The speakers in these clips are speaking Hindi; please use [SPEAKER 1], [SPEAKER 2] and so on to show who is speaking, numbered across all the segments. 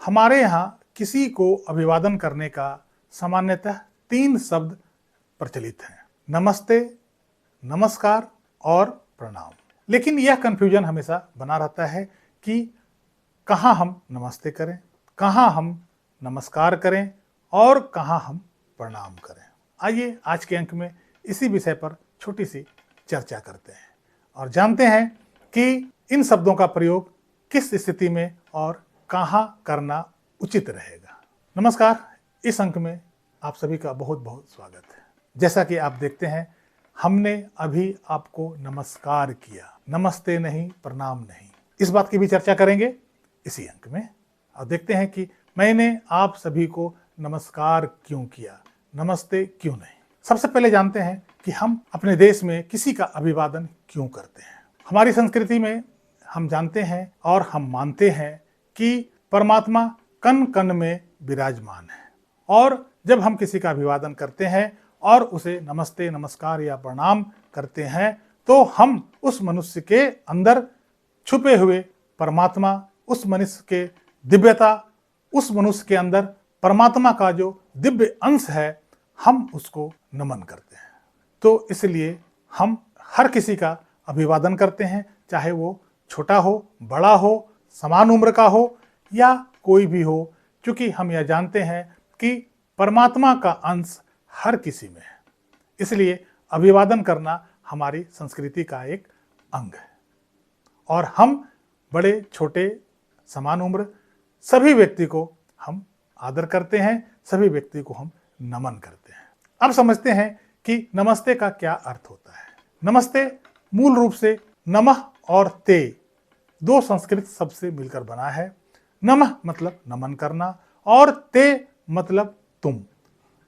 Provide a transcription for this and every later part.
[SPEAKER 1] हमारे यहाँ किसी को अभिवादन करने का सामान्यतः 3 शब्द प्रचलित हैं: नमस्ते, नमस्कार और प्रणाम। लेकिन यह कंफ्यूजन हमेशा बना रहता है कि कहाँ हम नमस्ते करें, कहाँ हम नमस्कार करें और कहाँ हम प्रणाम करें। आइए आज के अंक में इसी विषय पर छोटी सी चर्चा करते हैं और जानते हैं कि इन शब्दों का प्रयोग किस स्थिति में और कहाँ करना उचित रहेगा। नमस्कार, इस अंक में आप सभी का बहुत बहुत स्वागत है। जैसा कि आप देखते हैं, हमने अभी आपको नमस्कार किया, नमस्ते नहीं, प्रणाम नहीं। इस बात की भी चर्चा करेंगे इसी अंक में और देखते हैं कि मैंने आप सभी को नमस्कार क्यों किया, नमस्ते क्यों नहीं। सबसे पहले जानते हैं कि हम अपने देश में किसी का अभिवादन क्यों करते हैं। हमारी संस्कृति में हम जानते हैं और हम मानते हैं कि परमात्मा कण कण में विराजमान है और जब हम किसी का अभिवादन करते हैं और उसे नमस्ते, नमस्कार या प्रणाम करते हैं तो हम उस मनुष्य के अंदर छुपे हुए परमात्मा, उस मनुष्य के दिव्यता, उस मनुष्य के अंदर परमात्मा का जो दिव्य अंश है, हम उसको नमन करते हैं। तो इसलिए हम हर किसी का अभिवादन करते हैं, चाहे वो छोटा हो, बड़ा हो, समान उम्र का हो या कोई भी हो, क्योंकि हम यह जानते हैं कि परमात्मा का अंश हर किसी में है। इसलिए अभिवादन करना हमारी संस्कृति का एक अंग है और हम बड़े छोटे, समान उम्र सभी व्यक्ति को हम आदर करते हैं, सभी व्यक्ति को हम नमन करते हैं। अब समझते हैं कि नमस्ते का क्या अर्थ होता है। नमस्ते मूल रूप से नमः और ते 2 संस्कृत शब्द से मिलकर बना है। नमः मतलब नमन करना और ते मतलब तुम।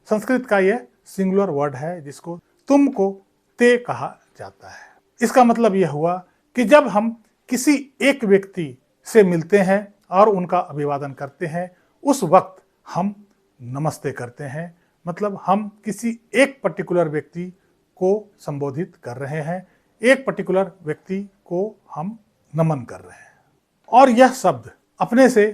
[SPEAKER 1] संस्कृत का यह सिंगुलर वर्ड है जिसको तुम को ते कहा जाता है। इसका मतलब यह हुआ कि जब हम किसी एक व्यक्ति से मिलते हैं और उनका अभिवादन करते हैं, उस वक्त हम नमस्ते करते हैं। मतलब हम किसी एक पर्टिकुलर व्यक्ति को संबोधित कर रहे हैं, एक पर्टिकुलर व्यक्ति को हम नमन कर रहे हैं। और यह शब्द अपने से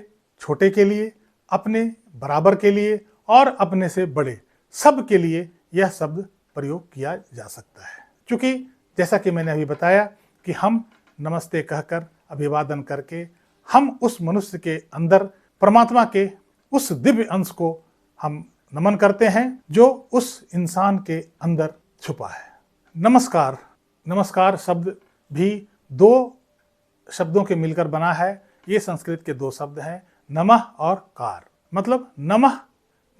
[SPEAKER 1] छोटे के लिए, अपने बराबर के लिए और अपने से बड़े सब के लिए यह शब्द प्रयोग किया जा सकता है। क्योंकि जैसा कि मैंने अभी बताया कि हम नमस्ते कहकर अभिवादन करके हम उस मनुष्य के अंदर परमात्मा के उस दिव्य अंश को हम नमन करते हैं जो उस इंसान के अंदर छुपा है। नमस्कार, नमस्कार शब्द भी 2 शब्दों के मिलकर बना है। ये संस्कृत के 2 शब्द हैं, नमः और कार। मतलब नमः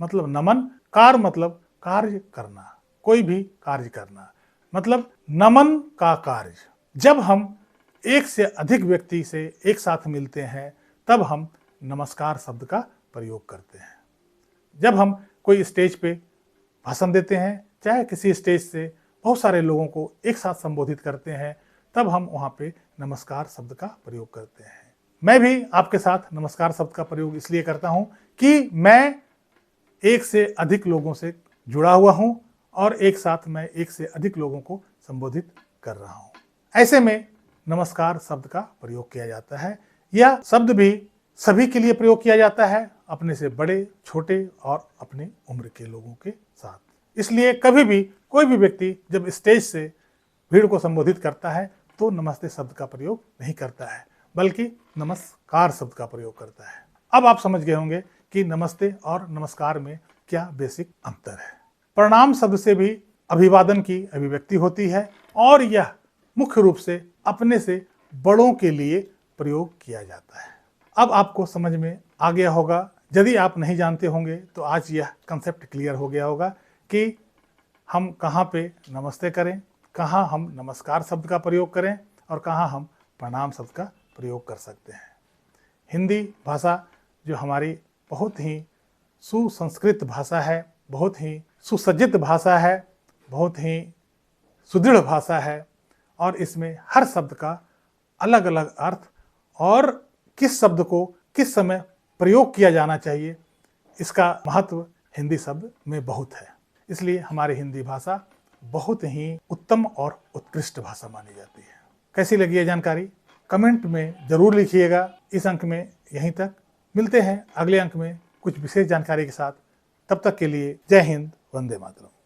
[SPEAKER 1] मतलब नमन, कार मतलब कार्य करना, कोई भी कार्य करना, मतलब नमन का कार्य। जब हम एक से अधिक व्यक्ति से एक साथ मिलते हैं तब हम नमस्कार शब्द का प्रयोग करते हैं। जब हम कोई स्टेज पे भाषण देते हैं, चाहे किसी स्टेज से बहुत सारे लोगों को एक साथ संबोधित करते हैं, तब हम वहाँ पे नमस्कार शब्द का प्रयोग करते हैं। मैं भी आपके साथ नमस्कार शब्द का प्रयोग इसलिए करता हूँ कि मैं एक से अधिक लोगों से जुड़ा हुआ हूँ और एक साथ मैं एक से अधिक लोगों को संबोधित कर रहा हूँ। ऐसे में नमस्कार शब्द का प्रयोग किया जाता है। यह शब्द भी सभी के लिए प्रयोग किया जाता है, अपने से बड़े, छोटे और अपनी उम्र के लोगों के साथ। इसलिए कभी भी कोई भी व्यक्ति जब स्टेज से भीड़ को संबोधित करता है तो नमस्ते शब्द का प्रयोग नहीं करता है, बल्कि नमस्कार शब्द का प्रयोग करता है। अब आप समझ गए होंगे कि नमस्ते और नमस्कार में क्या बेसिक अंतर है। प्रणाम शब्द से भी अभिवादन की अभिव्यक्ति होती है और यह मुख्य रूप से अपने से बड़ों के लिए प्रयोग किया जाता है। अब आपको समझ में आ गया होगा। यदि आप नहीं जानते होंगे तो आज यह कंसेप्ट क्लियर हो गया होगा कि हम कहाँ पे नमस्ते करें, कहाँ हम नमस्कार शब्द का प्रयोग करें और कहाँ हम प्रणाम शब्द का प्रयोग कर सकते हैं। हिंदी भाषा जो हमारी बहुत ही सुसंस्कृत भाषा है, बहुत ही सुसज्जित भाषा है, बहुत ही सुदृढ़ भाषा है और इसमें हर शब्द का अलग अलग अर्थ और किस शब्द को किस समय प्रयोग किया जाना चाहिए, इसका महत्व हिंदी शब्द में बहुत है। इसलिए हमारी हिंदी भाषा बहुत ही उत्तम और उत्कृष्ट भाषा मानी जाती है। कैसी लगी ये जानकारी कमेंट में जरूर लिखिएगा। इस अंक में यहीं तक। मिलते हैं अगले अंक में कुछ विशेष जानकारी के साथ। तब तक के लिए जय हिंद, वंदे मातरम।